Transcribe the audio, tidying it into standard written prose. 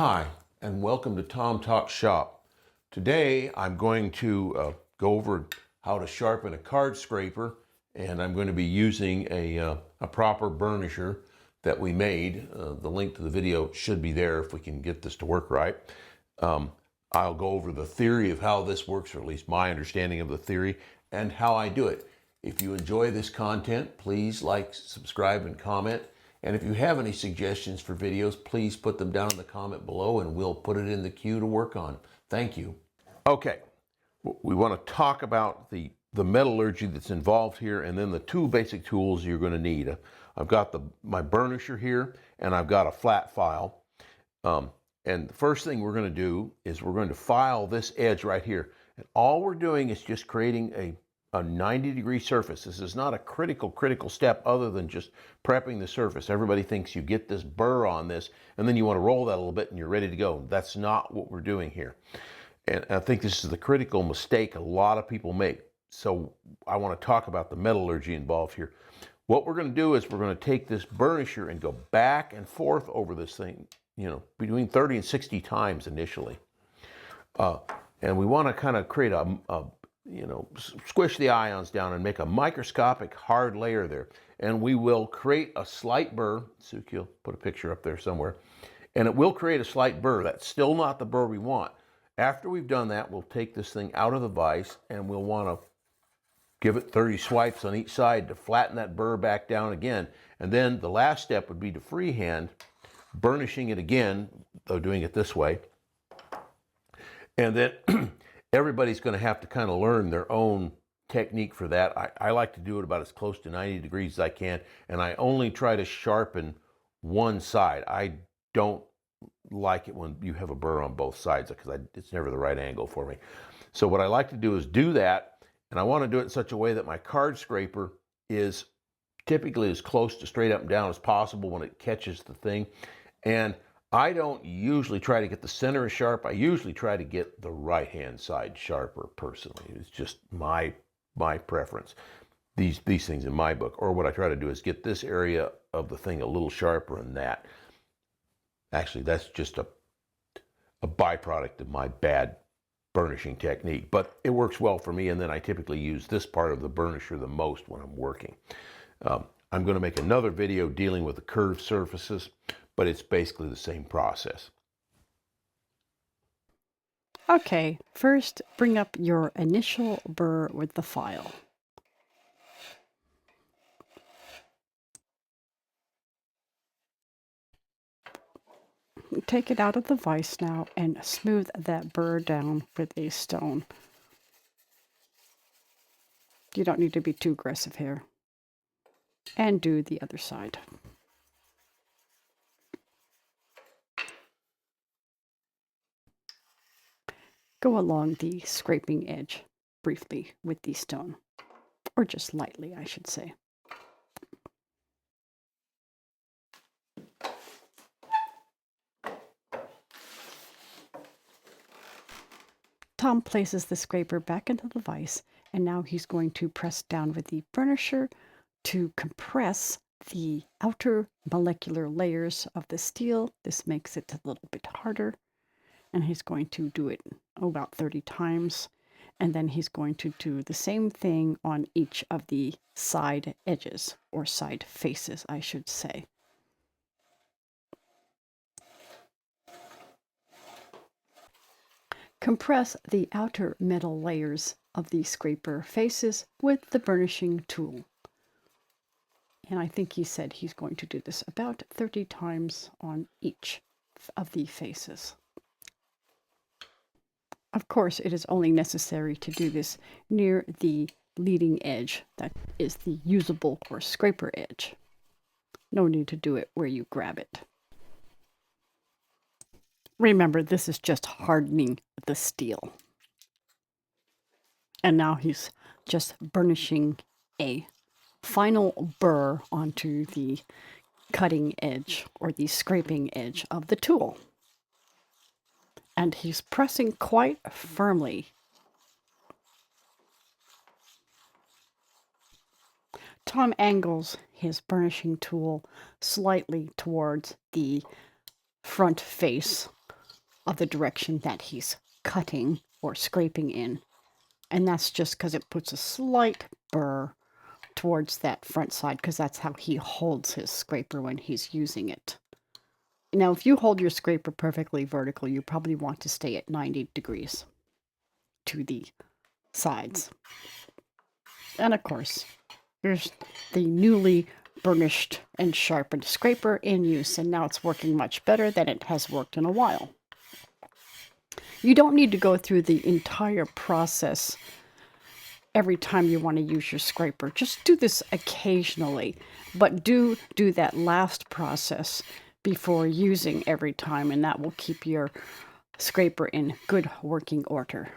Hi, and welcome to Tom Talks Shop. Today I'm going to go over how to sharpen a card scraper, and I'm going to be using a proper burnisher that we made. The link to the video should be there if we can get this to work right. I'll go over the theory of how this works, or at least my understanding of the theory, and how I do it. If you enjoy this content, please like, subscribe, and comment. And if you have any suggestions for videos, please put them down in the comment below and we'll put it in the queue to work on. Thank you. Okay, we want to talk about the metallurgy that's involved here, and then the two basic tools you're going to need. I've got my burnisher here, and I've got a flat file. And the first thing we're going to do is we're going to file this edge right here. And all we're doing is just creating a 90-degree surface. This is not a critical step other than just prepping the surface. Everybody thinks you get this burr on this and then you want to roll that a little bit and you're ready to go. That's not what we're doing here. And I think this is the critical mistake a lot of people make. So I want to talk about the metallurgy involved here. What we're going to do is we're going to take this burnisher and go back and forth over this thing, between 30 and 60 times initially. And we want to kind of create squish the ions down and make a microscopic hard layer there. And we will create a slight burr. Sukey will put a picture up there somewhere. And it will create a slight burr. That's still not the burr we want. After we've done that, we'll take this thing out of the vise and we'll want to give it 30 swipes on each side to flatten that burr back down again. And then the last step would be to freehand, burnishing it again, though doing it this way. And then everybody's going to have to kind of learn their own technique for that. I like to do it about as close to 90 degrees as I can, and I only try to sharpen one side. I don't like it when you have a burr on both sides because it's never the right angle for me. So what I like to do is do that, and I want to do it in such a way that my card scraper is typically as close to straight up and down as possible when it catches the thing. And I don't usually try to get the center as sharp. I usually try to get the right-hand side sharper personally. It's just my preference. These things in my book. Or what I try to do is get this area of the thing a little sharper than that. Actually, that's just a byproduct of my bad burnishing technique. But it works well for me, and then I typically use this part of the burnisher the most when I'm working. I'm going to make another video dealing with the curved surfaces, but it's basically the same process. Okay, first bring up your initial burr with the file. Take it out of the vise now and smooth that burr down with a stone. You don't need to be too aggressive here. And do the other side. Go along the scraping edge briefly with the stone, or just lightly, I should say. Tom places the scraper back into the vise, and now he's going to press down with the burnisher to compress the outer molecular layers of the steel. This makes it a little bit harder. And he's going to do it about 30 times. And then he's going to do the same thing on each of the side edges, or side faces, I should say. Compress the outer metal layers of the scraper faces with the burnishing tool. And I think he said he's going to do this about 30 times on each of the faces. Of course, it is only necessary to do this near the leading edge, that is the usable or scraper edge. No need to do it where you grab it. Remember, this is just hardening the steel. And now he's just burnishing a final burr onto the cutting edge or the scraping edge of the tool. And he's pressing quite firmly. Tom angles his burnishing tool slightly towards the front face of the direction that he's cutting or scraping in. And that's just because it puts a slight burr towards that front side, because that's how he holds his scraper when he's using it. Now, if you hold your scraper perfectly vertical, you probably want to stay at 90 degrees to the sides. And of course, here's the newly burnished and sharpened scraper in use, and now it's working much better than it has worked in a while. You don't need to go through the entire process every time you want to use your scraper. Just do this occasionally, but do that last process before using every time, and that will keep your scraper in good working order.